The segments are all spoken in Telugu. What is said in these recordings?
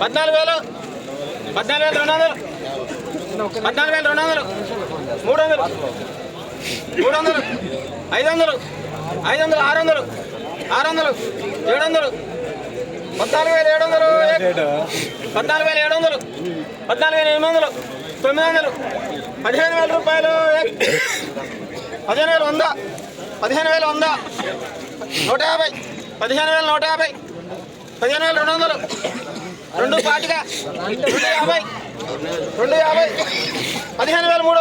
14,000 14,200 14,200 300 300 500 500 600 600 700 14,700 14,700 14,800 900 15,000 రూపాయలు 15,100 15,100 150 15,150 15,200 2 పాటిగా 250 250 15,300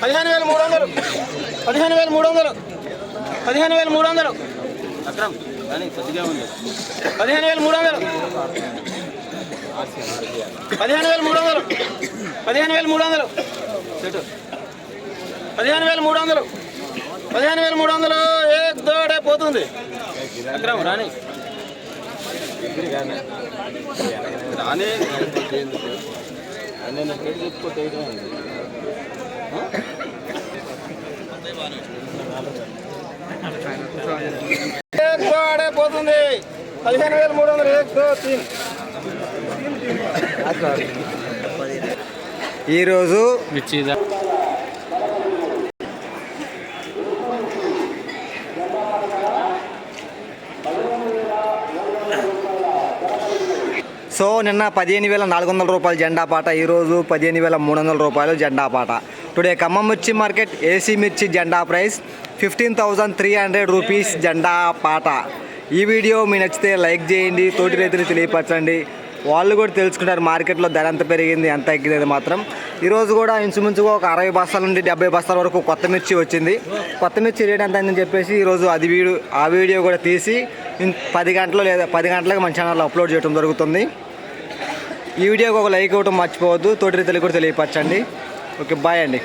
15,300 15,300 15,300 అక్రమ్ కానీ కొద్దిగా ఉంది 15,300 15,300 15,300 15,300 15,300 ఏక్ దోడే పోతుంది అక్రమ్ రాని రాని చెప్పుకోతే పోతుంది 15,300 ఏక్ దో తీన్ ఈరోజు సో నిన్న 15,400 రూపాయలు జెండా పాట, ఈరోజు 15,300 రూపాయలు జెండా పాట. టుడే ఖమ్మం మిర్చి మార్కెట్ ఏసీ మిర్చి జెండా ప్రైస్ 15,300 రూపీస్ జెండా పాట. ఈ వీడియో మీ నచ్చితే లైక్ చేయండి, తోటి రైతులు తెలియపరచండి, వాళ్ళు కూడా తెలుసుకుంటారు మార్కెట్లో ధర ఎంత పెరిగింది ఎంత ఎగ్గినది మాత్రం. ఈరోజు కూడా ఇంచుమించుగా ఒక 60 బస్తాల నుండి 70 బస్తాల వరకు కొత్త మిర్చి వచ్చింది. కొత్త మిర్చి రేట్ ఎంత అని చెప్పేసి ఈరోజు ఆ వీడియో కూడా తీసి 10 గంటలు లేదా 10 గంటలకు మన ఛానల్లో అప్లోడ్ చేయడం జరుగుతుంది. ఈ వీడియోకి ఒక లైక్ ఇవ్వడం మర్చిపోవద్దు, తోటి రైతులకు కూడా తెలియపరచండి. ఓకే, బాయ్ అండి.